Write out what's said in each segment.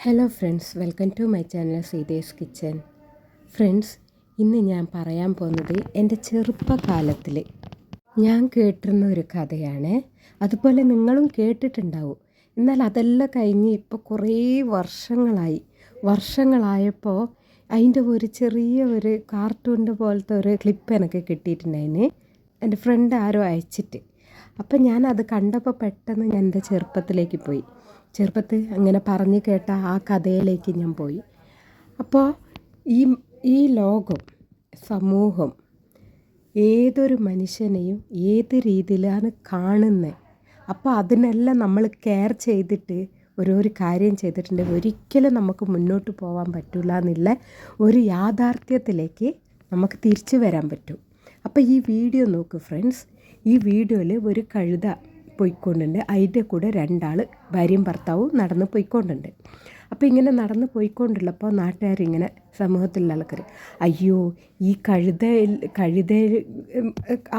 Hello friends, welcome to my channel Seetha's kitchen. Friends, ഇന്ന് ഞാൻ പറയാൻ പോകുന്നത് എൻ്റെ ചെറുപ്പകാലത്തിൽ ഞാൻ കേട്ടിരുന്ന ഒരു കഥയാണ്. അതുപോലെ നിങ്ങളും കേട്ടിട്ടുണ്ടാവും. എന്നാൽ അതെല്ലാം കഴിഞ്ഞ് ഇപ്പോൾ കുറേ വർഷങ്ങളായപ്പോൾ അതിൻ്റെ ഒരു ചെറിയ ഒരു കാർട്ടൂണിൻ്റെ പോലത്തെ ഒരു ക്ലിപ്പ് എനിക്ക് കിട്ടിയിട്ടുണ്ടായിന്. എൻ്റെ ഫ്രണ്ട് ആരോ അയച്ചിട്ട്. അപ്പം ഞാനത് കണ്ടപ്പോൾ പെട്ടെന്ന് ഞാൻ എൻ്റെ ചെറുപ്പത്തിലേക്ക് പോയി. ചെറുപ്പത്തിൽ അങ്ങനെ പറഞ്ഞു കേട്ട ആ കഥയിലേക്ക് ഞാൻ പോയി. അപ്പോൾ ഈ ലോകം, സമൂഹം ഏതൊരു മനുഷ്യനെയും ഏത് രീതിയിലാണ് കാണുന്നത്. അപ്പോൾ അതിനെല്ലാം നമ്മൾ കെയർ ചെയ്തിട്ട് ഓരോരോ കാര്യം ചെയ്തിട്ടുണ്ടെങ്കിൽ ഒരിക്കലും നമുക്ക് മുന്നോട്ട് പോകാൻ പറ്റില്ല എന്നുള്ള ഒരു യാഥാർത്ഥ്യത്തിലേക്ക് നമുക്ക് തിരിച്ചു വരാൻ പറ്റും. അപ്പോൾ ഈ വീഡിയോ നോക്കൂ ഫ്രണ്ട്സ്. ഈ വീഡിയോയിൽ ഒരു കഴുത പോയിക്കൊണ്ടുണ്ട്. അതിൻ്റെ കൂടെ രണ്ടാൾ ഭാര്യയും ഭർത്താവും നടന്ന് പോയിക്കൊണ്ടുണ്ട്. അപ്പോൾ ഇങ്ങനെ നടന്ന് പോയിക്കൊണ്ടുള്ളപ്പോൾ നാട്ടുകാരിങ്ങനെ, സമൂഹത്തിലുള്ള ആൾക്കാർ, അയ്യോ ഈ കഴുത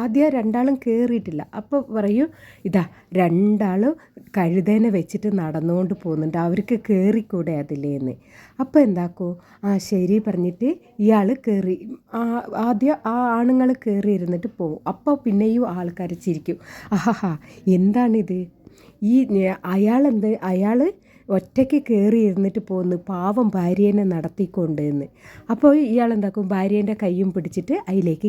ആദ്യം രണ്ടാളും കയറിയിട്ടില്ല. അപ്പോൾ പറയും, ഇതാ രണ്ടാളും കഴുതേനെ വെച്ചിട്ട് നടന്നുകൊണ്ട് പോകുന്നുണ്ട്, അവർക്ക് കയറിക്കൂടെ അതിലേന്ന്. അപ്പോൾ എന്താക്കും, ശരി പറഞ്ഞിട്ട് ഇയാൾ കയറി. ആദ്യം ആ ആണുങ്ങൾ കയറി ഇരുന്നിട്ട് പോകും. അപ്പോൾ പിന്നെയും ആൾക്കാർ ചിരിക്കും, ആഹാ എന്താണിത്, അയാൾ ഒറ്റയ്ക്ക് കയറി ഇരുന്നിട്ട് പോകുന്നു, പാവം ഭാര്യേനെ നടത്തിക്കൊണ്ട് എന്ന്. അപ്പോൾ ഇയാളെന്താക്കും, ഭാര്യേൻ്റെ കയ്യും പിടിച്ചിട്ട് അതിലേക്ക്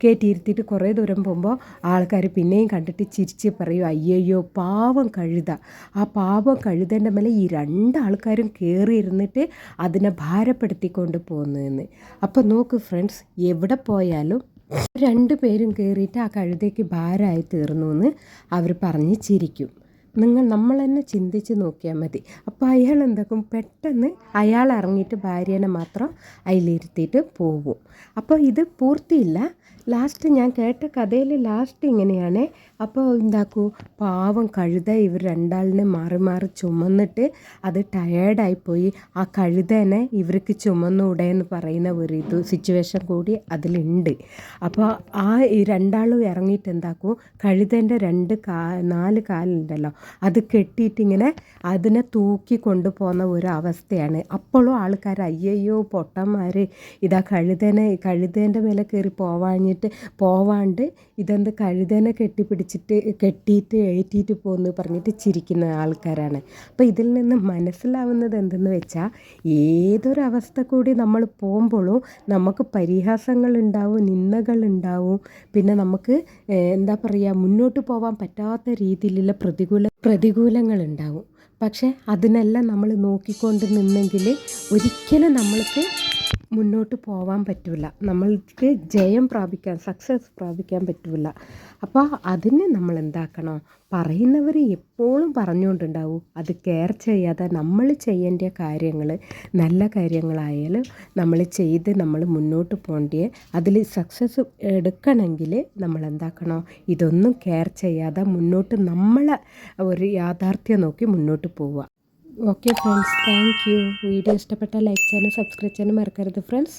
കയറ്റിയിരുത്തിയിട്ട് കുറേ ദൂരം പോകുമ്പോൾ ആൾക്കാർ പിന്നെയും കണ്ടിട്ട് ചിരിച്ച് പറയും, അയ്യോ പാവം കഴുത. ആ പാവം കഴുതേൻ്റെ മേലെ ഈ രണ്ടാൾക്കാരും കയറി ഇരുന്നിട്ട് അതിനെ ഭാരപ്പെടുത്തിക്കൊണ്ട് പോകുന്നതെന്ന്. അപ്പോൾ നോക്ക് ഫ്രണ്ട്സ്, എവിടെ പോയാലും രണ്ടുപേരും കയറിയിട്ട് ആ കഴുതയ്ക്ക് ഭാരമായി തീർന്നു എന്ന് അവർ പറഞ്ഞ് ചിരിക്കും. നമ്മൾ തന്നെ ചിന്തിച്ച് നോക്കിയാൽ മതി. അപ്പോൾ അയാൾ എന്താക്കും, പെട്ടെന്ന് അയാൾ ഇറങ്ങിയിട്ട് ഭാര്യേനെ മാത്രം അതിലിരുത്തിയിട്ട് പോകും. അപ്പോൾ ഇത് പൂർത്തിയില്ല. ലാസ്റ്റ് ഞാൻ കേട്ട കഥയിൽ ലാസ്റ്റ് ഇങ്ങനെയാണ്. അപ്പോൾ എന്താക്കൂ, പാവം കഴുത ഇവർ രണ്ടാളിനെ മാറി ചുമന്നിട്ട് അത് ടയേർഡായിപ്പോയി. ആ കഴുതനെ ഇവർക്ക് ചുമന്നൂടെ എന്ന് പറയുന്ന ഒരു സിറ്റുവേഷൻ കൂടി അതിലുണ്ട്. അപ്പോൾ ഈ രണ്ടാളും ഇറങ്ങിയിട്ട് എന്താക്കും, കഴുതേൻ്റെ 4 കാലുണ്ടല്ലോ അത് കെട്ടിയിട്ടിങ്ങനെ അതിനെ തൂക്കി കൊണ്ടുപോകുന്ന ഒരു അവസ്ഥയാണ്. അപ്പോഴും ആൾക്കാർ അയ്യോ പൊട്ടന്മാർ, ഇതാ കഴുതേൻ്റെ മേലെ കയറി പോവാണ്ട് ഇതെന്ത് കഴുതേനെ കെട്ടിയിട്ട് ഏറ്റിയിട്ട് പോകുന്നു പറഞ്ഞിട്ട് ചിരിക്കുന്ന ആൾക്കാരാണ്. അപ്പോൾ ഇതിൽ നിന്ന് മനസ്സിലാവുന്നത് എന്തെന്ന് വെച്ചാൽ, ഏതൊരവസ്ഥ കൂടി നമ്മൾ പോകുമ്പോഴും നമുക്ക് പരിഹാസങ്ങളുണ്ടാവും, നിന്ദകളുണ്ടാവും, പിന്നെ നമുക്ക് എന്താ പറയുക, മുന്നോട്ട് പോകാൻ പറ്റാത്ത രീതിയിലുള്ള പ്രതികൂലങ്ങളുണ്ടാവും. പക്ഷേ അതിനെല്ലാം നമ്മൾ നോക്കിക്കൊണ്ട് നിന്നെങ്കിൽ ഒരിക്കലും നമ്മൾക്ക് മുന്നോട്ട് പോകാൻ പറ്റില്ല, നമ്മൾക്ക് സക്സസ് പ്രാപിക്കാൻ പറ്റില്ല. അപ്പോൾ അതിന് നമ്മൾ എന്താക്കണം, പറയുന്നവർ എപ്പോഴും പറഞ്ഞുകൊണ്ടുണ്ടാവും. അത് കെയർ ചെയ്യാതെ നമ്മൾ ചെയ്യേണ്ട കാര്യങ്ങൾ, നല്ല കാര്യങ്ങളായാലും നമ്മൾ മുന്നോട്ട് പോകേണ്ടേ. അതിൽ സക്സസ് എടുക്കണമെങ്കിൽ നമ്മൾ എന്താക്കണം, ഇതൊന്നും കെയർ ചെയ്യാതെ മുന്നോട്ട് നമ്മളെ ഒരു യാഥാർത്ഥ്യം നോക്കി മുന്നോട്ട് പോവുക. Okay friends, thank you. Video ഇഷ്ടപ്പെട്ടാൽ ലൈക്ക് ചെയ്യാനും സബ്സ്ക്രൈബ് ചെയ്യാനും മറക്കരുത് ഫ്രണ്ട്സ്.